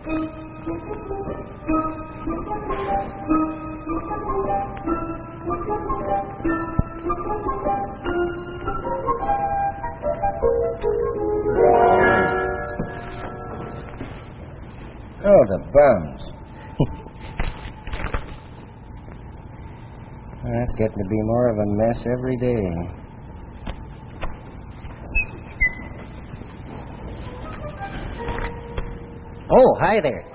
Oh, the bums. That's getting to be more of a mess every day. Oh, hi there.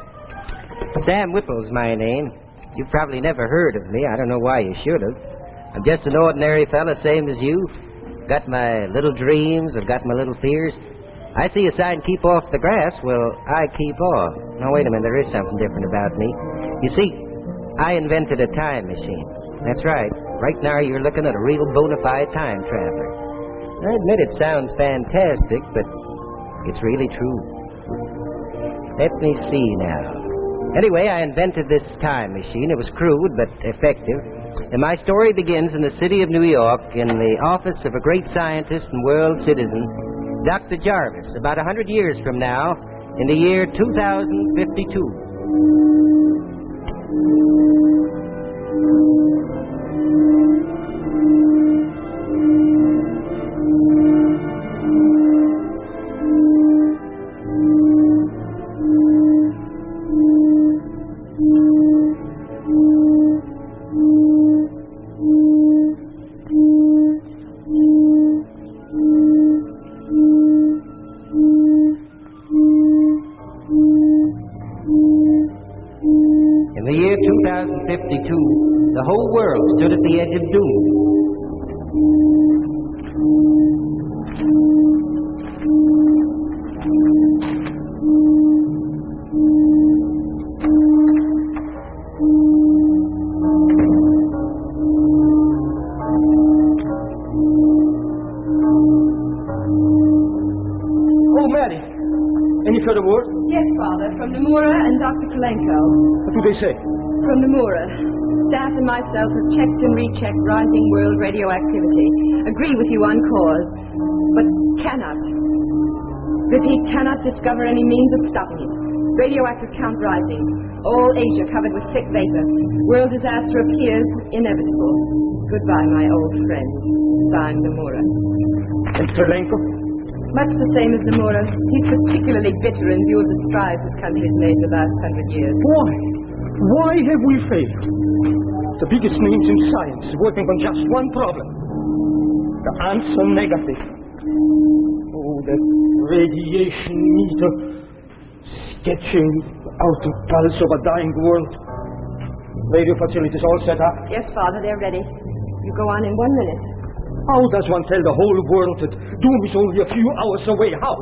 Sam Whipple's my name. You've probably never heard of me. I don't know why you should have. I'm just an ordinary fella, same as you. Got my little dreams. I've got my little fears. I see a sign, keep off the grass. Well, I keep off. Now, wait a minute. There is something different about me. You see, I invented a time machine. That's right. Right now, you're looking at a real bona fide time traveler. I admit it sounds fantastic, but it's really true. Let me see now. Anyway, I invented this time machine. It was crude, but effective. And my story begins in the city of New York, in the office of a great scientist and world citizen, Dr. Jarvis, about 100 years from now, in the year 2052. In the year 2052, the whole world stood at the edge of doom. Oh, Mary, any further word? Yes, Father, from Nomura and Dr. Kolenko. What do they say? From Nomura. Staff and myself have checked and rechecked rising world radioactivity. Agree with you on cause, but cannot. Repeat, cannot discover any means of stopping it. Radioactive count rising. All Asia covered with thick vapor. World disaster appears inevitable. Goodbye, my old friend. Signed, Nomura. And Kolenko? Much the same as Nomura. He's particularly bitter in view of the strides this country has made in the last 100 years. Why? Why have we failed? The biggest names in science working on just one problem. The answer negative. Oh, that radiation meter sketching out the pulse of a dying world. Radio facilities all set up. Yes, Father, they're ready. You go on in 1 minute. How does one tell the whole world that doom is only a few hours away? How?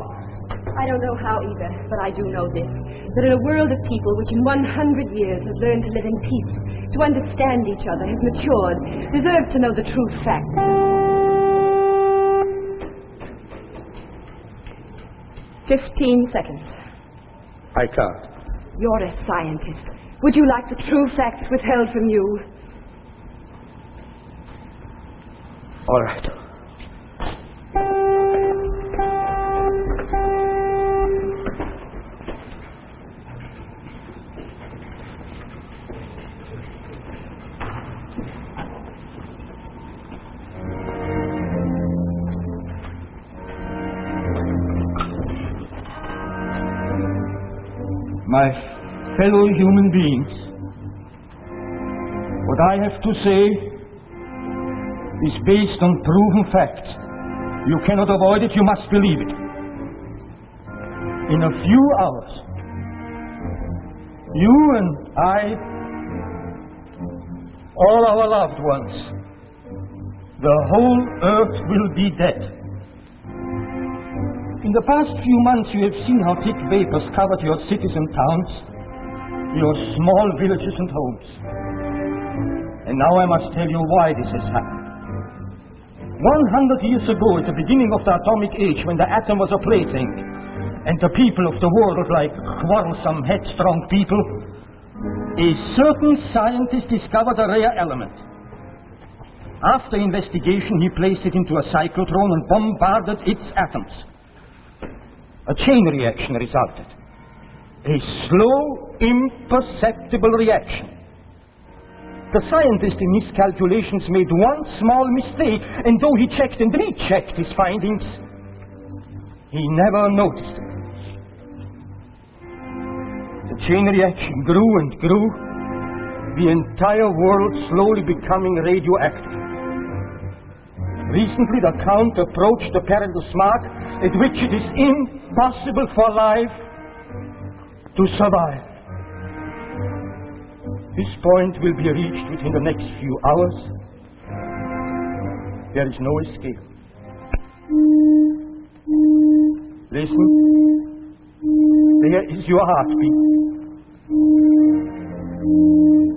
I don't know how either, but I do know this. That in a world of people which in 100 years has learned to live in peace, to understand each other, has matured, deserves to know the true fact. 15 seconds. I can't. You're a scientist. Would you like the true facts withheld from you? All right. My fellow human beings, what I have to say is based on proven facts. You cannot avoid it, you must believe it. In a few hours, you and I, all our loved ones, the whole earth will be dead. In the past few months, you have seen how thick vapors covered your cities and towns, your small villages and homes. And now I must tell you why this has happened. 100 years ago, at the beginning of the atomic age, when the atom was a plaything, and the people of the world were like quarrelsome, headstrong people, a certain scientist discovered a rare element. After investigation, he placed it into a cyclotron and bombarded its atoms. A chain reaction resulted. A slow, imperceptible reaction. The scientist in his calculations made one small mistake, and though he checked and rechecked his findings, he never noticed it. The chain reaction grew and grew, the entire world slowly becoming radioactive. Recently, the Count approached the perilous mark at which it is impossible for life to survive. This point will be reached within the next few hours. There is no escape. Listen. There is your heartbeat.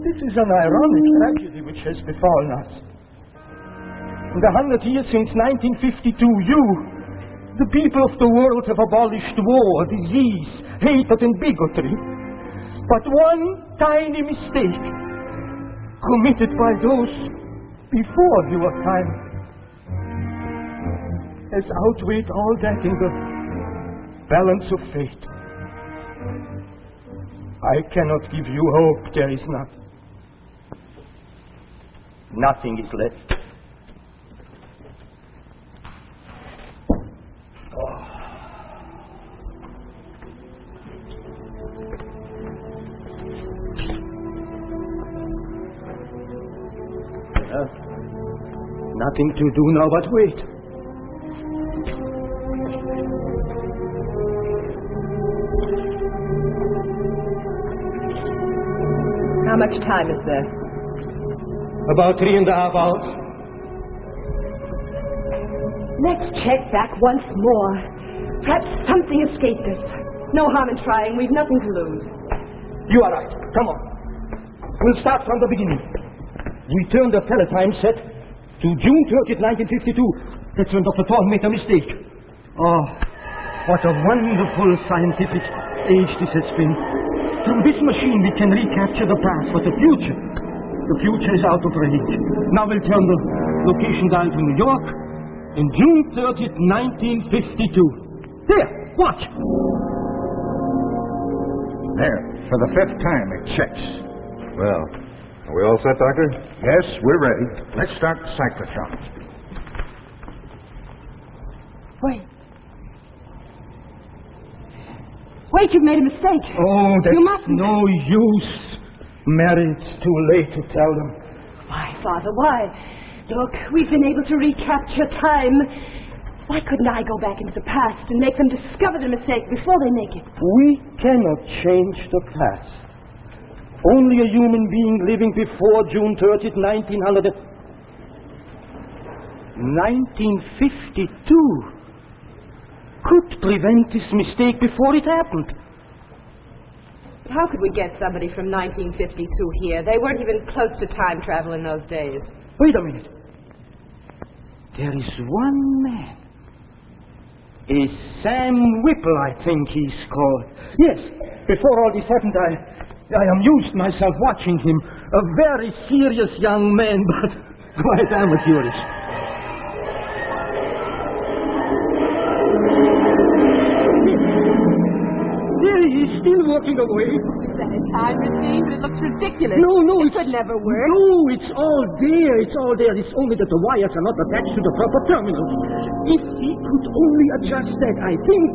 This is an ironic tragedy which has befallen us. In the 100 years since 1952, the people of the world have abolished war, disease, hatred, and bigotry. But one tiny mistake committed by those before your time has outweighed all that in the balance of fate. I cannot give you hope. There is nothing. Nothing is left. Nothing to do now but wait. How much time is there? About 3.5 hours. Let's check back once more. Perhaps something escaped us. No harm in trying. We've nothing to lose. You are right. Come on. We'll start from the beginning. We turn the teletime set to June 30th, 1952. That's when Dr. Thorne made a mistake. Oh, what a wonderful scientific age this has been. Through this machine we can recapture the past, but the future is out of range. Now we'll turn the location dial to New York in June 30th, 1952. There, watch. There, for the 5th time it checks. Well, are we all set, Doctor? Yes, we're ready. Let's start the cyclotron. Wait, you've made a mistake. Oh, that's You mustn't. no use. Mary, it's too late to tell them. Why, Father, why? Look, we've been able to recapture time. Why couldn't I go back into the past and make them discover the mistake before they make it? We cannot change the past. Only a human being living before June 30th, 1952 could prevent this mistake before it happened. How could we get somebody from 1952 here? They weren't even close to time travel in those days. Wait a minute. There is one man. A Sam Whipple, I think he's called. Yes, before all this happened, I amused myself watching him. A very serious young man, but quite amateurish. There he is, still walking away. Is that a time machine? It looks ridiculous. No, It could never work. No, it's all there. It's all there. It's only that the wires are not attached to the proper terminals. If he could only adjust that, I think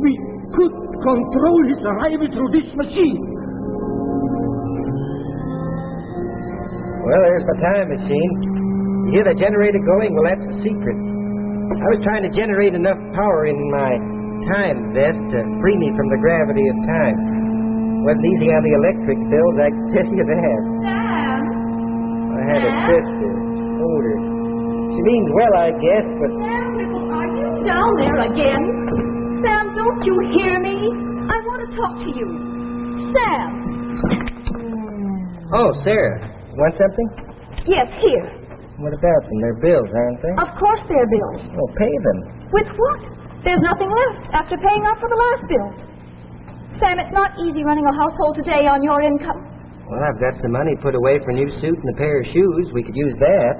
we could control his arrival through this machine. Well, there's the time machine. You hear the generator going? Well, that's the secret. I was trying to generate enough power in my time vest to free me from the gravity of time. Wasn't easy on the electric bills, I can tell you that. Sam! I had a sister, older. She means well, I guess, but... Sam Whipple, are you down there again? Sam, don't you hear me? I want to talk to you. Sam! Oh, Sarah, want something? Yes, here. What about them? They're bills, aren't they? Of course they're bills. Well, pay them. With what? There's nothing left after paying up for the last bill. Sam, it's not easy running a household today on your income. Well, I've got some money put away for a new suit and a pair of shoes. We could use that.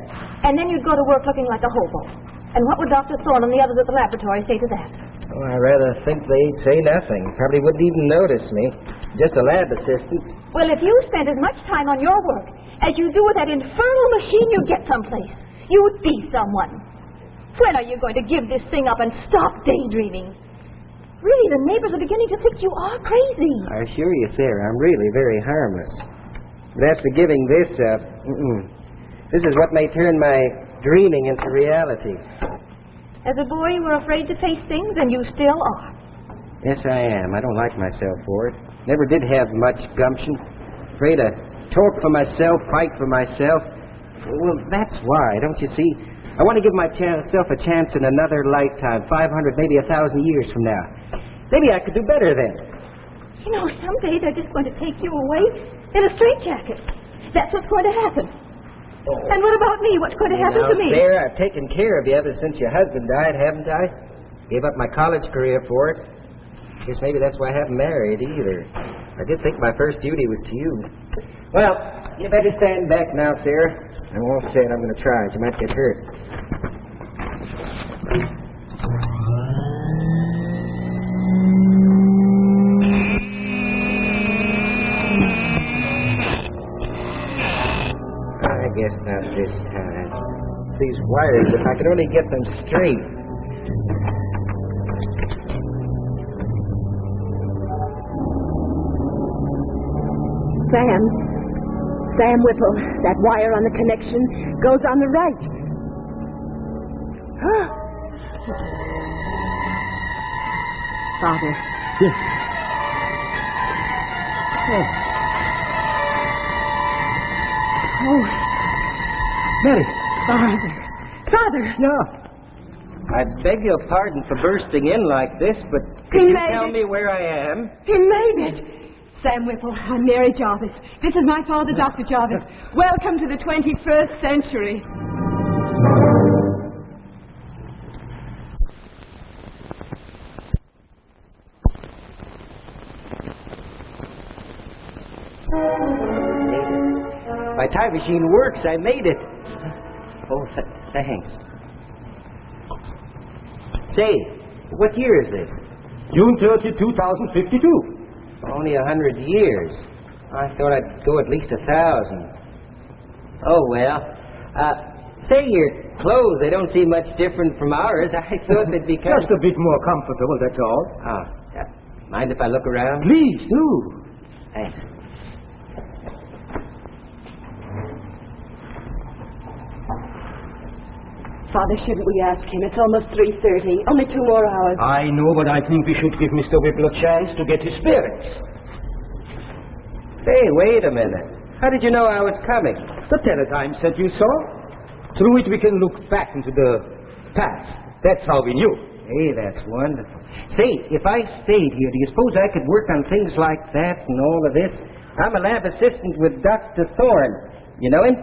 And then you'd go to work looking like a hobo. And what would Dr. Thorne and the others at the laboratory say to that? Oh, I rather think they'd say nothing. Probably wouldn't even notice me. Just a lab assistant. Well, if you spent as much time on your work as you do with that infernal machine, you'd get someplace. You'd be someone. When are you going to give this thing up and stop daydreaming? Really, the neighbors are beginning to think you are crazy. I assure you, Sarah, I'm really very harmless. But as for giving this up, this is what may turn my dreaming into reality. As a boy, you were afraid to face things, and you still are. Yes, I am. I don't like myself for it. Never did have much gumption. Afraid to talk for myself, fight for myself. Well, that's why, don't you see? I want to give myself a chance in another lifetime, 500, maybe 1,000 years from now. Maybe I could do better then. You know, someday they're just going to take you away in a straitjacket. That's what's going to happen. Oh. And what about me? What's going to happen to me? Sarah, I've taken care of you ever since your husband died, haven't I? Gave up my college career for it. Guess maybe that's why I haven't married either. I did think my first duty was to you. Well, you better stand back now, Sarah. I'm all set. I'm going to try it. You might get hurt. I guess not this time. These wires, if I could only get them straight. Sam Whipple, that wire on the connection goes on the right. Father. Yes. Oh. Mary. Father. No. I beg your pardon for bursting in like this, but could you tell me where I am? He made it. Sam Whipple, I'm Mary Jarvis. This is my father, Dr. Jarvis. Welcome to the 21st century. My time machine works. I made it. Oh, thanks. Say, what year is this? June 30, 2052. Only 100 years. I thought I'd go at least 1,000. Oh, well. Say, your clothes, they don't seem much different from ours. I thought they'd be kind Just a bit more comfortable, that's all. Mind if I look around? Please do. Thanks. Father, shouldn't we ask him? It's almost 3:30. Only 2 more hours. I know, but I think we should give Mr. Whipple a chance to get his bearings. Say, wait a minute. How did you know I was coming? The teletype said you saw. Through it, we can look back into the past. That's how we knew. Hey, that's wonderful. Say, if I stayed here, do you suppose I could work on things like that and all of this? I'm a lab assistant with Dr. Thorne. You know him?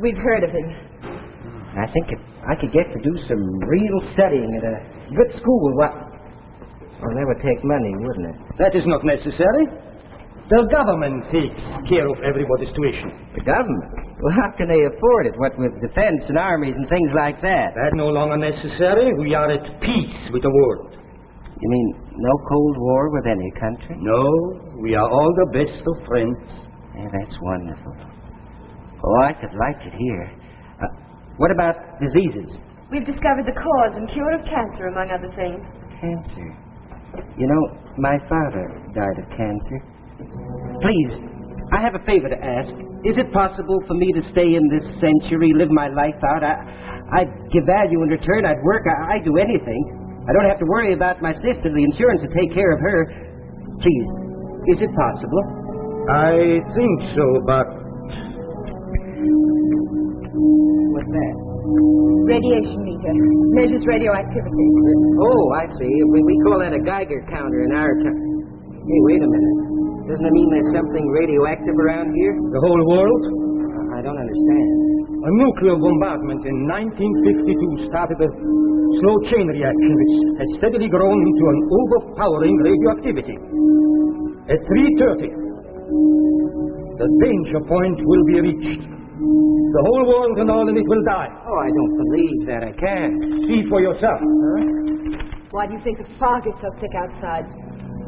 We've heard of him. I think if I could get to do some real studying at a good school, well, that would take money, wouldn't it? That is not necessary. The government takes care of everybody's tuition. The government? Well, how can they afford it? What with defense and armies and things like that? That's no longer necessary. We are at peace with the world. You mean no Cold War with any country? No, we are all the best of friends. Yeah, that's wonderful. Oh, I could like it here. What about diseases? We've discovered the cause and cure of cancer, among other things. Cancer? You know, my father died of cancer. Please, I have a favor to ask. Is it possible for me to stay in this century, live my life out? I'd give value in return. I'd work. I'd do anything. I don't have to worry about my sister. The insurance will take care of her. Please, is it possible? I think so, but... What's that? Radiation meter. Measures radioactivity. Oh, I see. We call that a Geiger counter in our town. Hey, wait a minute. Doesn't it mean there's something radioactive around here? The whole world? I don't understand. A nuclear bombardment in 1952 started a slow chain reaction which has steadily grown into an overpowering radioactivity. At 3:30, the danger point will be reached. The whole world and all in it will die. Oh, I don't believe that. I can't. See for yourself. Why do you think the fog is so thick outside?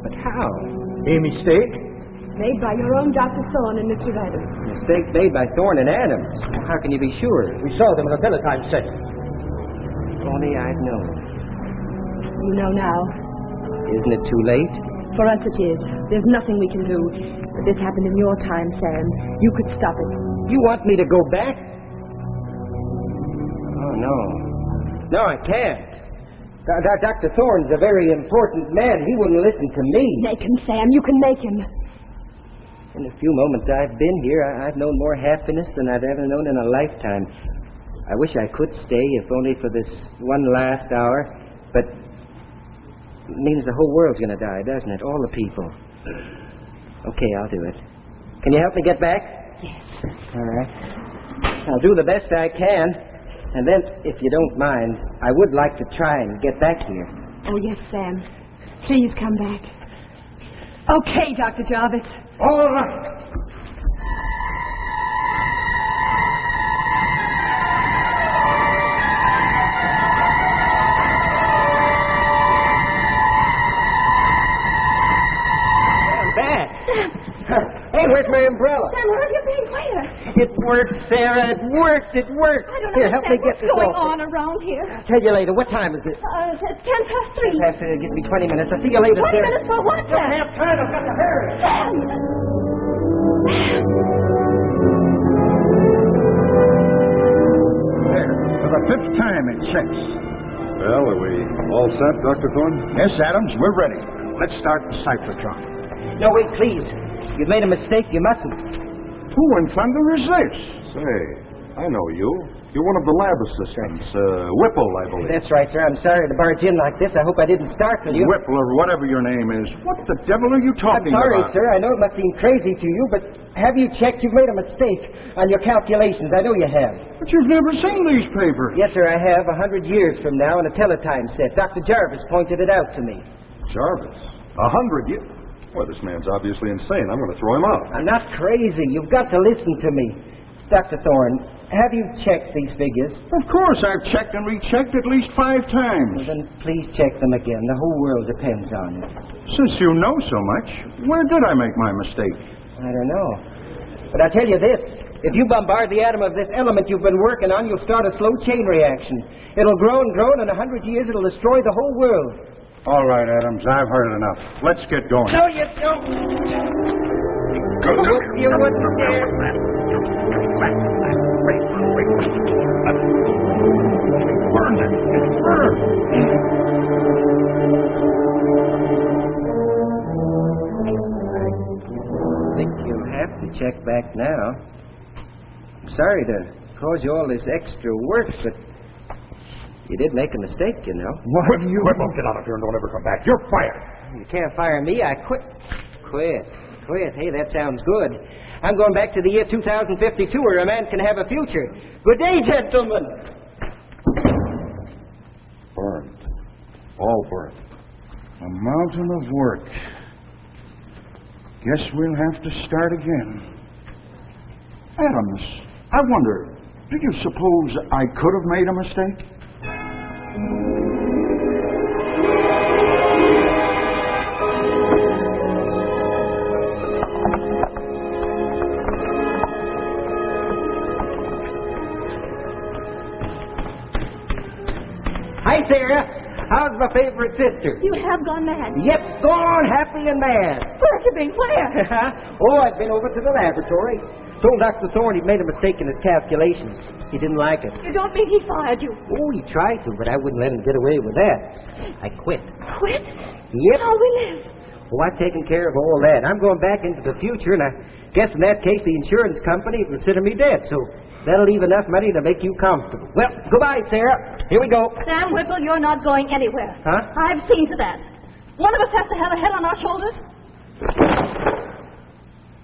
But how? A mistake? Made by your own Dr. Thorne and Mr. Adams. Mistake made by Thorne and Adams. How can you be sure? We saw them in the teletype set. If only I'd known. You know now. Isn't it too late? For us it is. There's nothing we can do. But this happened in your time, Sam. You could stop it. You want me to go back? Oh, no. No, I can't. Dr. Thorne's a very important man. He wouldn't listen to me. Make him, Sam. You can make him. In the few moments I've been here, I've known more happiness than I've ever known in a lifetime. I wish I could stay, if only for this one last hour. But it means the whole world's going to die, doesn't it? All the people. Okay, I'll do it. Can you help me get back? Yes. All right. I'll do the best I can. And then, if you don't mind, I would like to try and get back here. Oh, yes, Sam. Please come back. Okay, Dr. Jarvis. All right. I'm back. Hey, where's my umbrella? Sam, where have you been? Where? It worked, Sarah. It worked. It worked. I don't Here, help me understand get what's this going off. on around here. I'll tell you later. What time is it? It's 3:10. Pastor, it gives me 20 minutes. I'll see you later, 20 Sarah. minutes for what, Sam? have time. I've got to hurry. Sam! There. For the fifth time it checks. Well, are we all set, Dr. Thorne? Yes, Adams, we're ready. Let's start the cyclotron. No, wait, please. You've made a mistake. You mustn't. Who in thunder is this? Say, I know you. You're one of the lab assistants. Whipple, I believe. That's right, sir. I'm sorry to barge in like this. I hope I didn't startle you. Whipple or whatever your name is. What the devil are you I'm talking sorry, about? sir. I know it must seem crazy to you, but have you checked? You've made a mistake on your calculations. I know you have. But you've never seen these papers. Yes, sir, I have. 100 years from now in a teletyme set. Dr. Jarvis pointed it out to me. Jarvis. 100 years. Well, this man's obviously insane. I'm going to throw him out. I'm not crazy. You've got to listen to me. Dr. Thorne, have you checked these figures? Of course, I've checked and rechecked at least 5 times. Well, then please check them again. The whole world depends on it. Since you know so much, where did I make my mistake? I don't know. But I tell you this. If you bombard the atom of this element you've been working on, you'll start a slow chain reaction. It'll grow and grow, and in 100 years it'll destroy the whole world. All right, Adams, I've heard it enough. Let's get going. No, you don't. You wouldn't dare. Burn it. It's burned. I think you'll have to check back now. I'm sorry to cause you all this extra work, but you did make a mistake, you know. What do you... Whipple, get out of here and don't ever come back. You're fired. You can't fire me. I quit. Quit. Hey, that sounds good. I'm going back to the year 2052 where a man can have a future. Good day, gentlemen. Burned. All burned. A mountain of work. Guess we'll have to start again. Adams, I wonder, do you suppose I could have made a mistake? Hi, Sarah. How's my favorite sister? You have gone mad. Yep, gone happy and mad. Where have you been? Where? Oh, I've been over to the laboratory. Told Dr. Thorne he'd made a mistake in his calculations. He didn't like it. You don't mean he fired you? Oh, he tried to, but I wouldn't let him get away with that. I quit. Quit? Yep. How we live? Oh, I've taken care of all that. I'm going back into the future, and I guess in that case the insurance company will consider me dead, so that'll leave enough money to make you comfortable. Well, goodbye, Sarah. Here we go. Sam Whipple, you're not going anywhere. Huh? I've seen to that. One of us has to have a head on our shoulders.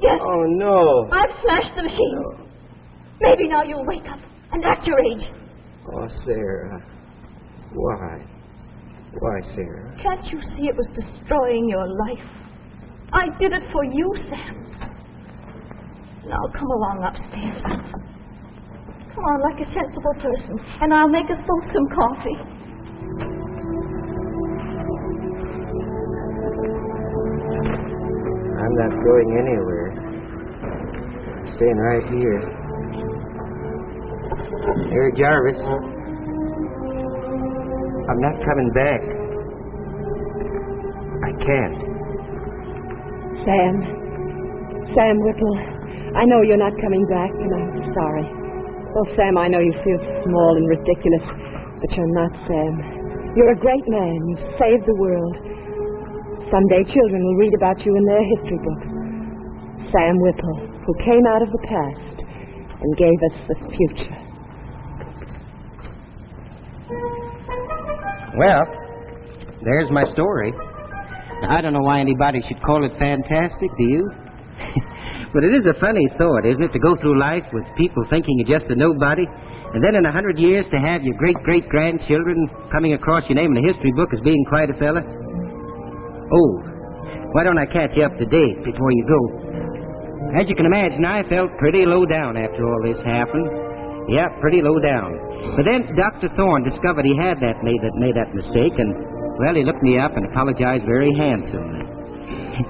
Yes, Oh, no. I've smashed the machine. Maybe now you'll wake up and act your age. Oh, Sarah. Why? Why, Sarah? Can't you see it was destroying your life? I did it for you, Sam. Now come along upstairs. Come on like a sensible person, and I'll make us both some coffee. not going anywhere. Staying right here. Harry Jarvis. I'm not coming back. I can't. Sam Whipple, I know you're not coming back, and I'm sorry. Oh, Sam, I know you feel small and ridiculous, but you're not, Sam. You're a great man. You've saved the world. Someday children will read about you in their history books. Sam Whipple, who came out of the past and gave us the future. Well, there's my story. I don't know why anybody should call it fantastic, do you? But it is a funny thought, isn't it, to go through life with people thinking you're just a nobody, and then in 100 years to have your great-great-grandchildren coming across your name in the history book as being quite a fella? Oh, why don't I catch you up to date before you go? As you can imagine, I felt pretty low down after all this happened. Yeah, pretty low down. But then Dr. Thorne discovered he had made that mistake, and, well, he looked me up and apologized very handsomely.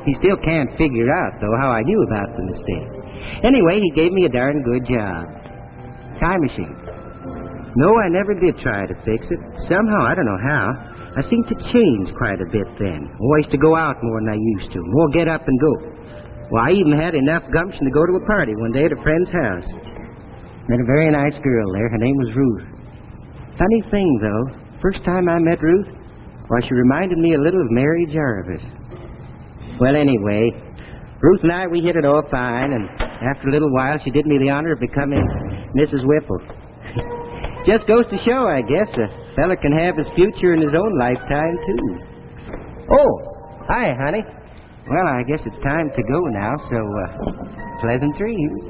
He still can't figure out, though, how I knew about the mistake. Anyway, he gave me a darn good job. Time machine. No, I never did try to fix it. Somehow, I don't know how, I seemed to change quite a bit then. Oh, I used to go out more than I used to. More get up and go. Well, I even had enough gumption to go to a party one day at a friend's house. Met a very nice girl there. Her name was Ruth. Funny thing, though. First time I met Ruth, why, she reminded me a little of Mary Jarvis. Well, anyway, Ruth and I, we hit it all fine, and after a little while, she did me the honor of becoming Mrs. Whipple. Just goes to show, I guess, a fella can have his future in his own lifetime, too. Oh, hi, honey. Well, I guess it's time to go now, so pleasant dreams.